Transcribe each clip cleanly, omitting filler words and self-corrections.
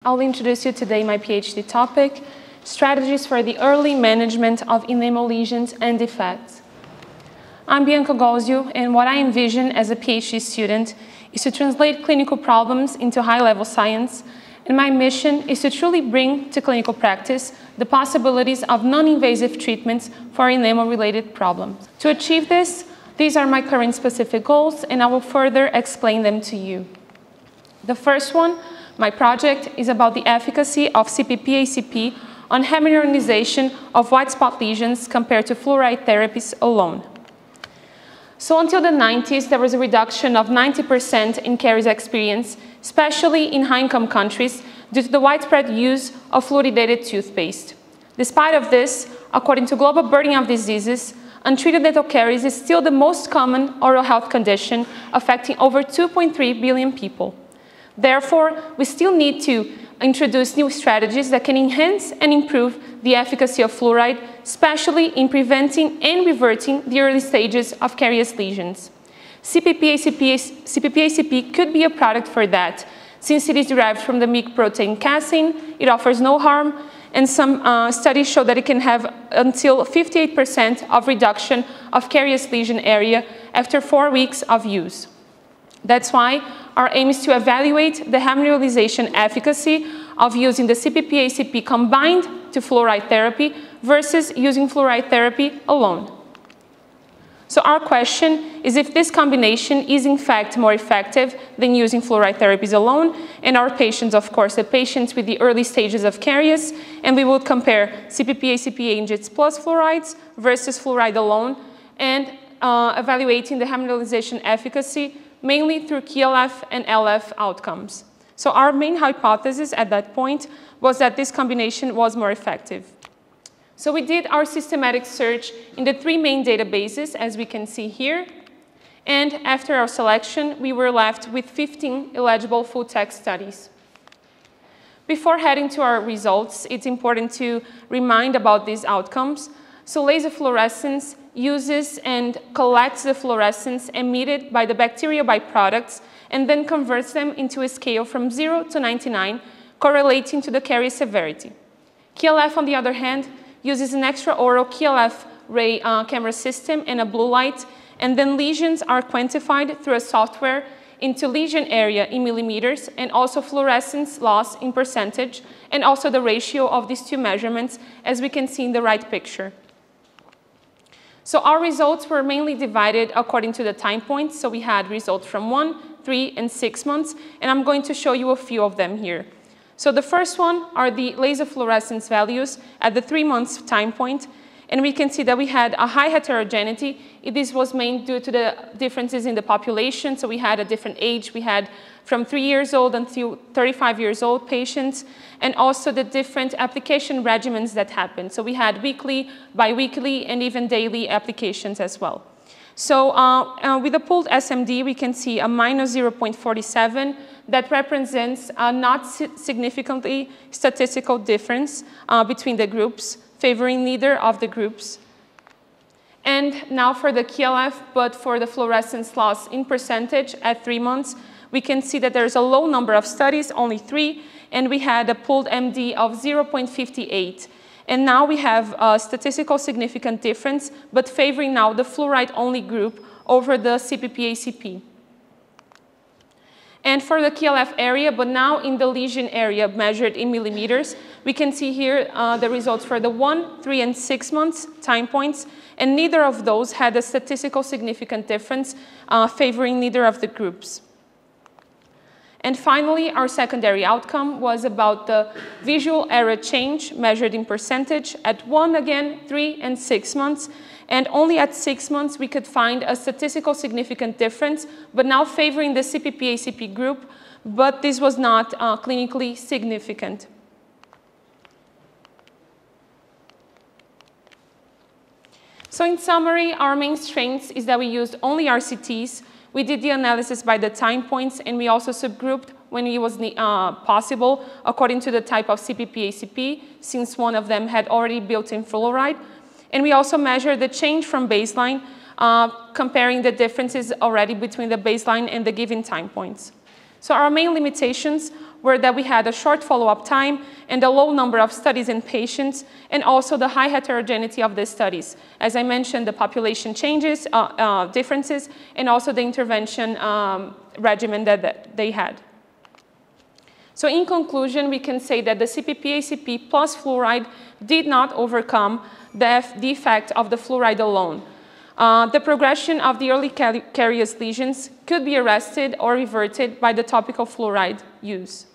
I'll introduce you today my PhD topic, strategies for the early management of enamel lesions and defects. I'm Bianca Golzio, and what I envision as a PhD student is to translate clinical problems into high-level science, and my mission is to truly bring to clinical practice the possibilities of non-invasive treatments for enamel-related problems. To achieve this, these are my current specific goals, and I will further explain them to you. The first one, my project, is about the efficacy of CPP-ACP on remineralization of white spot lesions compared to fluoride therapies alone. So until the 90s, there was a reduction of 90% in caries experience, especially in high-income countries, due to the widespread use of fluoridated toothpaste. Despite of this, according to Global Burden of Diseases, untreated dental caries is still the most common oral health condition, affecting over 2.3 billion people. Therefore, we still need to introduce new strategies that can enhance and improve the efficacy of fluoride, especially in preventing and reverting the early stages of carious lesions. CPP-ACP could be a product for that, since it is derived from the milk protein casein, it offers no harm, and some studies show that it can have until 58% of reduction of carious lesion area after 4 weeks of use. That's why our aim is to evaluate the remineralization efficacy of using the CPP-ACP combined to fluoride therapy versus using fluoride therapy alone. So our question is if this combination is in fact more effective than using fluoride therapies alone, and our patients, of course, the patients with the early stages of caries, and we will compare CPP-ACP agents plus fluorides versus fluoride alone, and evaluating the remineralization efficacy mainly through KLF and LF outcomes. So our main hypothesis at that point was that this combination was more effective. So we did our systematic search in the 3 main databases, as we can see here. And after our selection, we were left with 15 eligible full-text studies. Before heading to our results, it's important to remind about these outcomes. So laser fluorescence uses and collects the fluorescence emitted by the bacterial byproducts and then converts them into a scale from 0 to 99, correlating to the caries severity. KLF, on the other hand, uses an extraoral KLF ray camera system and a blue light, and then lesions are quantified through a software into lesion area in millimeters and also fluorescence loss in percentage, and also the ratio of these 2 measurements, as we can see in the right picture. So our results were mainly divided according to the time points. So we had results from 1, 3, and 6 months, and I'm going to show you a few of them here. So the first one are the laser fluorescence values at the 3 months time point, and we can see that we had a high heterogeneity. This was mainly due to the differences in the population. So we had a different age. We had from 3 years old until 35 years old patients, and also the different application regimens that happened. So we had weekly, bi-weekly, and even daily applications as well. So with the pooled SMD, we can see a minus 0.47 that represents a not significantly statistical difference between the groups, favoring neither of the groups. And now for the KLF, but for the fluorescence loss in percentage at 3 months, we can see that there's a low number of studies, only 3, and we had a pooled MD of 0.58. And now we have a statistical significant difference, but favoring now the fluoride-only group over the CPP-ACP. And for the KLF area, but now in the lesion area measured in millimeters, we can see here the results for the 1, 3, and 6 months time points, and neither of those had a statistical significant difference, favoring neither of the groups. And finally, our secondary outcome was about the visual area change measured in percentage at 1, again, 3, and 6 months. And only at 6 months we could find a statistical significant difference, but now favoring the CPP-ACP group, but this was not clinically significant. So in summary, our main strengths is that we used only RCTs. We did the analysis by the time points, and we also subgrouped when it was possible according to the type of CPP-ACP, since one of them had already built-in fluoride. And we also measured the change from baseline, comparing the differences already between the baseline and the given time points. So our main limitations were that we had a short follow-up time and a low number of studies in patients, and also the high heterogeneity of the studies. As I mentioned, the population changes, differences, and also the intervention regimen that they had. So in conclusion, we can say that the CPP-ACP plus fluoride did not overcome the effect of the fluoride alone. The progression of the early carious lesions could be arrested or reverted by the topical fluoride use.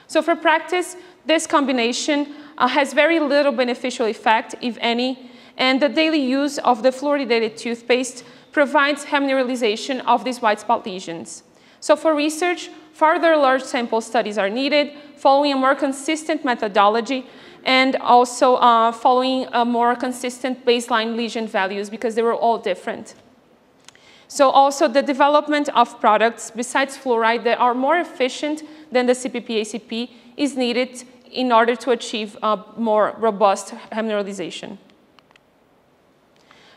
So for practice, this combination has very little beneficial effect, if any, and the daily use of the fluoridated toothpaste provides remineralization of these white spot lesions. So for research, further large sample studies are needed, following a more consistent methodology, and also following a more consistent baseline lesion values, because they were all different. So also the development of products besides fluoride that are more efficient than the CPP-ACP is needed in order to achieve a more robust remineralization.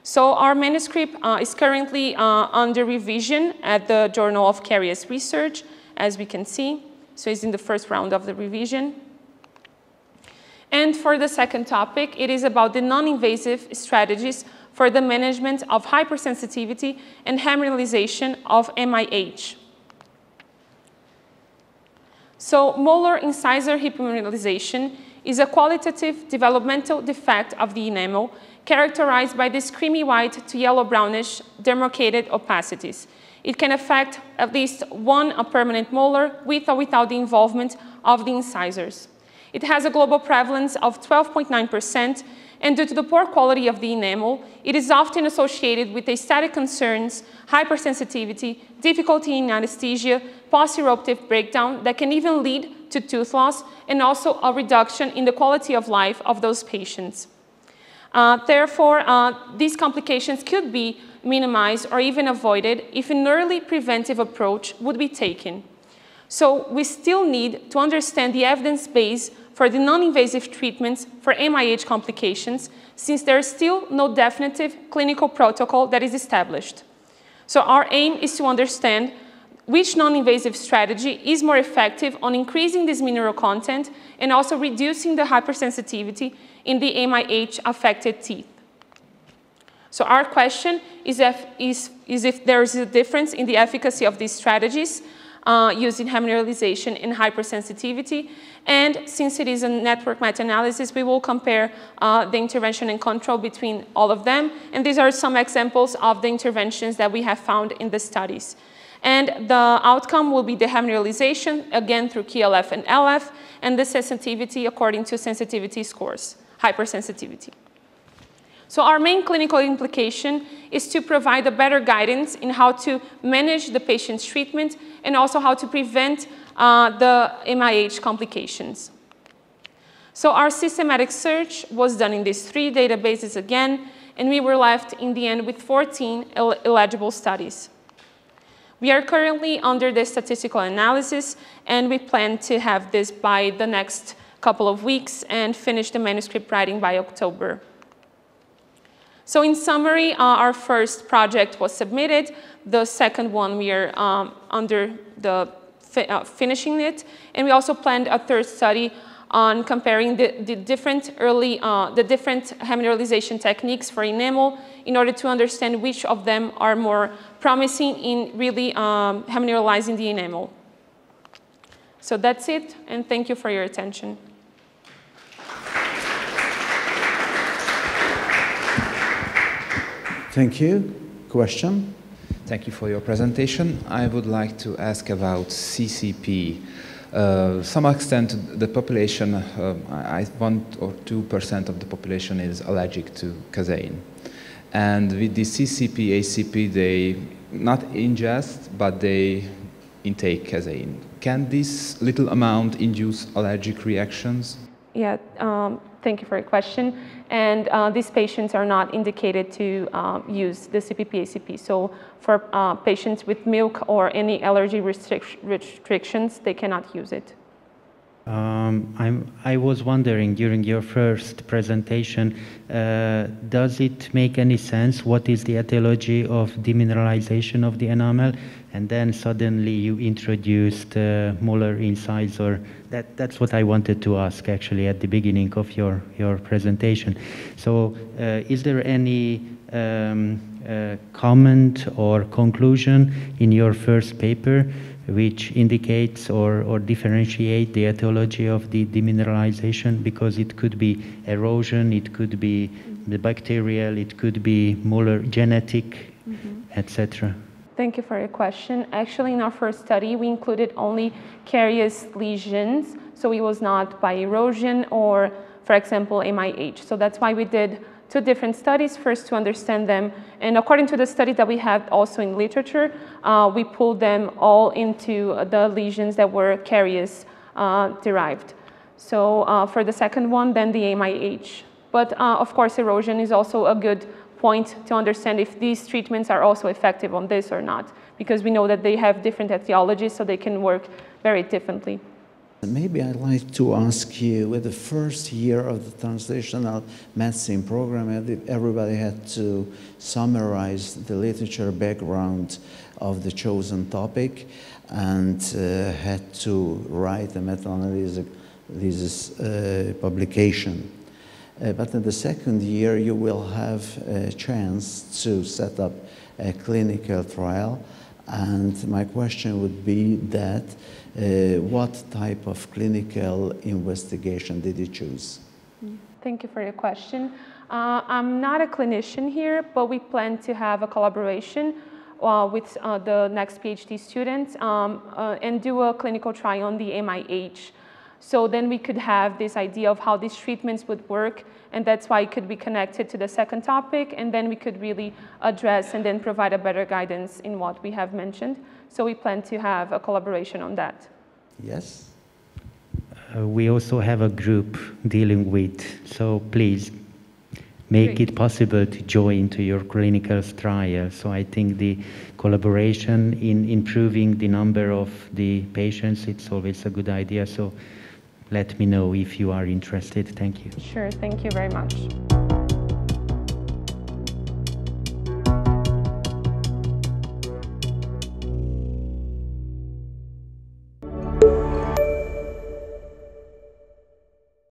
So our manuscript is currently under revision at the Journal of Caries Research, as we can see. So it's in the first round of the revision. And for the second topic, it is about the non-invasive strategies for the management of hypersensitivity and remineralization of MIH. So molar incisor hypomineralization is a qualitative developmental defect of the enamel characterized by this creamy white to yellow-brownish demarcated opacities. It can affect at least one permanent molar with or without the involvement of the incisors. It has a global prevalence of 12.9%, and due to the poor quality of the enamel, it is often associated with aesthetic concerns, hypersensitivity, difficulty in anesthesia, post-eruptive breakdown that can even lead to tooth loss, and also a reduction in the quality of life of those patients. Therefore, these complications could be minimized or even avoided if an early preventive approach would be taken. So we still need to understand the evidence base for the non-invasive treatments for MIH complications, since there is still no definitive clinical protocol that is established. So our aim is to understand which non-invasive strategy is more effective on increasing this mineral content and also reducing the hypersensitivity in the MIH-affected teeth. So our question is if there is a difference in the efficacy of these strategies using remineralization and hypersensitivity. And since it is a network meta-analysis, we will compare the intervention and control between all of them. And these are some examples of the interventions that we have found in the studies. And the outcome will be the remineralization, again through QLF and LF, and the sensitivity according to sensitivity scores, hypersensitivity. So our main clinical implication is to provide a better guidance in how to manage the patient's treatment and also how to prevent the MIH complications. So our systematic search was done in these 3 databases again, and we were left in the end with 14 eligible studies. We are currently under the statistical analysis, and we plan to have this by the next couple of weeks and finish the manuscript writing by October. So in summary, our first project was submitted. The second one, we are under the finishing it. And we also planned a third study on comparing the different remineralization techniques for enamel in order to understand which of them are more promising in really remineralizing the enamel. So that's it, and thank you for your attention. Thank you. Question? Thank you for your presentation. I would like to ask about CCP. Some extent, the population, 1 or 2% of the population is allergic to casein. And with the CPP-ACP, they not ingest, but they intake casein. Can this little amount induce allergic reactions? Yeah, Thank you for your question. And these patients are not indicated to use the CPP-ACP. So for patients with milk or any allergy restrictions, they cannot use it. I was wondering during your first presentation, does it make any sense what is the etiology of demineralization of the enamel? And then suddenly you introduced molar incisor. That's what I wanted to ask actually at the beginning of your presentation. So is there any comment or conclusion in your first paper which indicates or differentiate the etiology of the demineralization? Because it could be erosion, it could be the bacterial, it could be molar genetic, etc. Thank you for your question. Actually, in our first study, we included only caries lesions, so it was not by erosion or, for example, MIH. So that's why we did two different studies, first to understand them. And according to the study that we have also in literature, we pulled them all into the lesions that were caries derived. So for the second one, then the MIH. But of course, erosion is also a good point to understand if these treatments are also effective on this or not, because we know that they have different etiologies, so they can work very differently. Maybe I'd like to ask you, with the first year of the Translational Medicine Program, everybody had to summarize the literature background of the chosen topic and had to write a meta-analysis publication. But in the second year, you will have a chance to set up a clinical trial. And my question would be that, what type of clinical investigation did you choose? Thank you for your question. I'm not a clinician here, but we plan to have a collaboration with the next PhD students and do a clinical trial on the MIH. So then we could have this idea of how these treatments would work, and that's why it could be connected to the second topic, and then we could really address and then provide a better guidance in what we have mentioned. So we plan to have a collaboration on that. Yes? We also have a group dealing with, so please make it possible to join to your clinical trial. So I think the collaboration in improving the number of the patients, it's always a good idea. So let me know if you are interested. Thank you. Sure, thank you very much.